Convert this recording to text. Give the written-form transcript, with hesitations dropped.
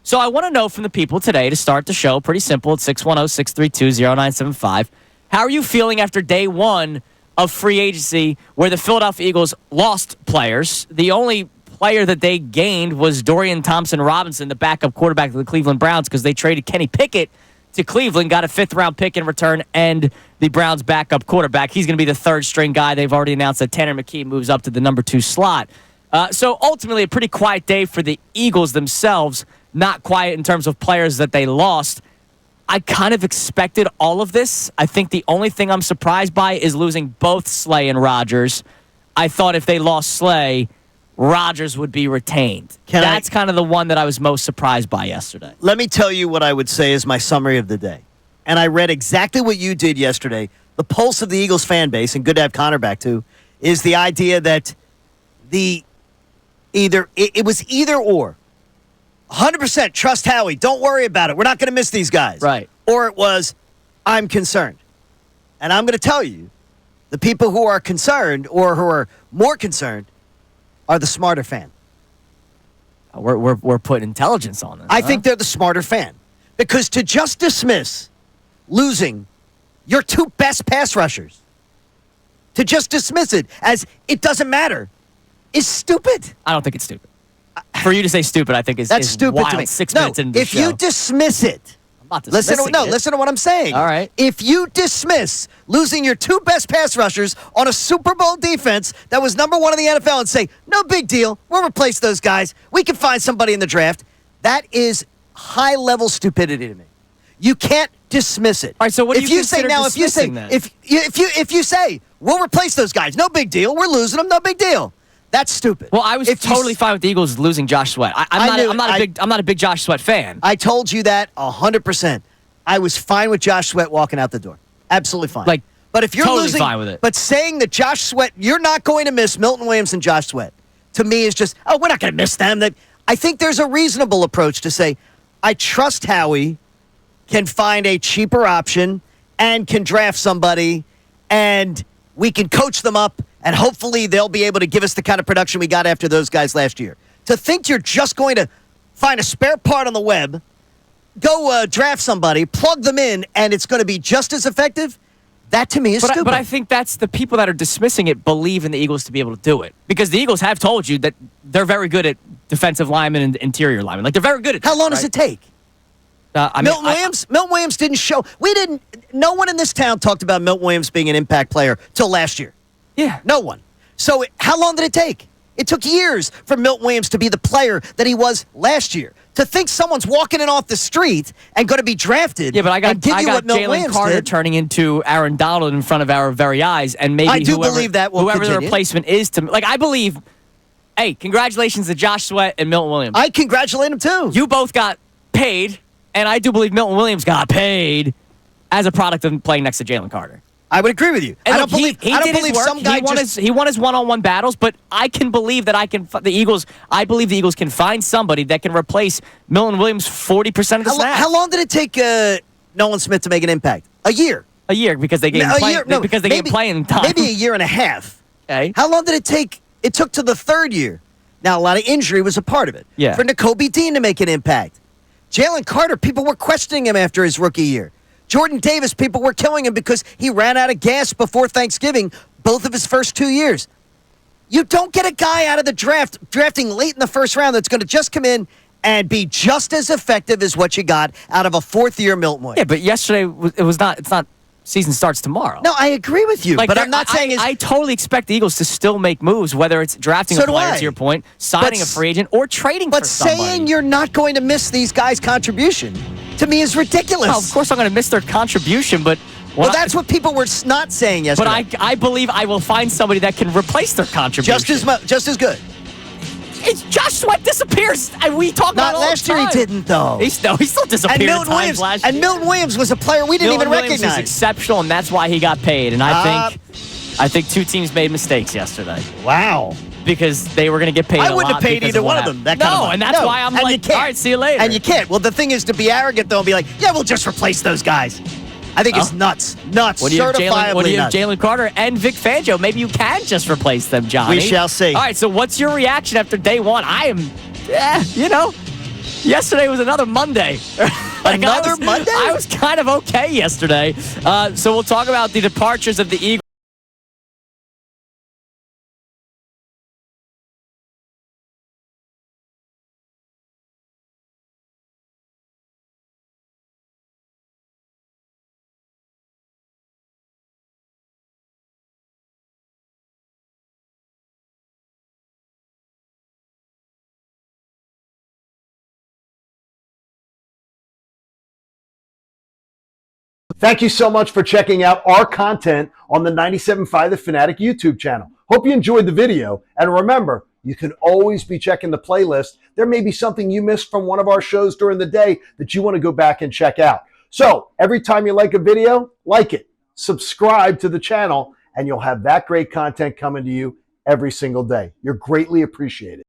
So I want to know from the people today to start the show. Pretty simple. It's 610-632-0975. How are you feeling after day one of free agency where the Philadelphia Eagles lost players? The only player that they gained was Dorian Thompson-Robinson, the backup quarterback of the Cleveland Browns, because they traded Kenny Pickett to Cleveland, got a 5th-round pick in return, and the Browns' backup quarterback. He's going to be the third-string guy. They've already announced that Tanner McKee moves up to the number 2 slot. So ultimately, a pretty quiet day for the Eagles themselves. Not quiet in terms of players that they lost. I kind of expected all of this. I think the only thing I'm surprised by is losing both Slay and Rodgers. I thought if they lost Slay, Rodgers would be retained. That's kind of the one that I was most surprised by yesterday. Let me tell you what I would say is my summary of the day. And I read exactly what you did yesterday. The pulse of the Eagles fan base, and good to have Connor back too, is the idea that it was either or. 100% trust Howie. Don't worry about it. We're not going to miss these guys. Right. Or it was, I'm concerned. And I'm going to tell you, the people who are concerned or who are more concerned are the smarter fan. We're putting intelligence on this. I think they're the smarter fan. Because to just dismiss losing your 2 best pass rushers, to just dismiss it as it doesn't matter, is stupid. I don't think it's stupid. For you to say stupid, I think that's is stupid wild. to me. 6 minutes into the show. If you dismiss it, listen to what I'm saying. All right. If you dismiss losing your 2 best pass rushers on a Super Bowl defense that was number 1 in the NFL and say, no big deal, we'll replace those guys, we can find somebody in the draft, that is high-level stupidity to me. You can't dismiss it. All right, so what do you consider dismissing then? If you say, we'll replace those guys, no big deal, we're losing them, no big deal. That's stupid. Well, I was totally fine with the Eagles losing Josh Sweat. I'm not a big Josh Sweat fan. I told you that 100%. I was fine with Josh Sweat walking out the door. Absolutely fine. But if you're totally losing, fine with it. But saying that Josh Sweat, you're not going to miss Milton Williams and Josh Sweat, to me is just, we're not going to miss them. I think there's a reasonable approach to say, I trust Howie can find a cheaper option and can draft somebody, and we can coach them up. And hopefully they'll be able to give us the kind of production we got after those guys last year. To think you're just going to find a spare part on the web, go draft somebody, plug them in, and it's going to be just as effective, that to me is stupid. But I think that's the people that are dismissing it believe in the Eagles to be able to do it. Because the Eagles have told you that they're very good at defensive linemen and interior linemen. Like, they're very good at that. How long does it take? Milton Williams didn't show. No one in this town talked about Milton Williams being an impact player till last year. Yeah. No one. So how long did it take? It took years for Milton Williams to be the player that he was last year. To think someone's walking in off the street and going to be drafted. Yeah, but I got Jalen Carter turning into Aaron Donald in front of our very eyes, and maybe I believe that will whoever continue. the replacement is to, I believe. Hey, congratulations to Josh Sweat and Milton Williams. I congratulate him too. You both got paid, and I do believe Milton Williams got paid as a product of playing next to Jalen Carter. I would agree with you. And I don't believe some guy he won his one-on-one battles, but I can believe that I believe the Eagles can find somebody that can replace Milton Williams 40% of the snaps. How long did it take Nolan Smith to make an impact? A year. A year because they gave him playing time. Maybe a year and a half. Okay. How long did it take? It took to the 3rd year. Now, a lot of injury was a part of it. Yeah. For Nakobe Dean to make an impact. Jalen Carter, people were questioning him after his rookie year. Jordan Davis, people were killing him because he ran out of gas before Thanksgiving both of his first 2 years. You don't get a guy out of the drafting late in the first round that's going to just come in and be just as effective as what you got out of a 4th-year Milton Williams. Yeah, but yesterday it's not season starts tomorrow. No, I agree with you, but I'm not saying I totally expect the Eagles to still make moves, whether it's drafting a player, to your point, signing a free agent, or trading for somebody. But saying you're not going to miss these guys' contribution, to me, is ridiculous. Well, of course I'm going to miss their contribution, but... that's what people were not saying yesterday. But I believe I will find somebody that can replace their contribution. Just as good. Josh Sweat disappears. We talk about it all last the time. year. He didn't though. He still disappeared. And Milton Williams was a player we didn't even recognize. Williams was exceptional, and that's why he got paid. And I think 2 teams made mistakes yesterday. Wow. Because they were going to get paid. I wouldn't have paid either one of them. And that's why I'm like, all right, see you later. And you can't. Well, the thing is to be arrogant though and be like, yeah, we'll just replace those guys. I think it's nuts. What do you have Jalen Carter and Vic Fangio? Maybe you can just replace them, Johnny. We shall see. All right, so what's your reaction after day one? I am, Yesterday was another Monday. Another Monday? I was kind of okay yesterday. So we'll talk about the departures of the Eagles. Thank you so much for checking out our content on the 97.5 The Fanatic YouTube channel. Hope you enjoyed the video. And remember, you can always be checking the playlist. There may be something you missed from one of our shows during the day that you want to go back and check out. So every time you like a video, like it, subscribe to the channel, and you'll have that great content coming to you every single day. You're greatly appreciated.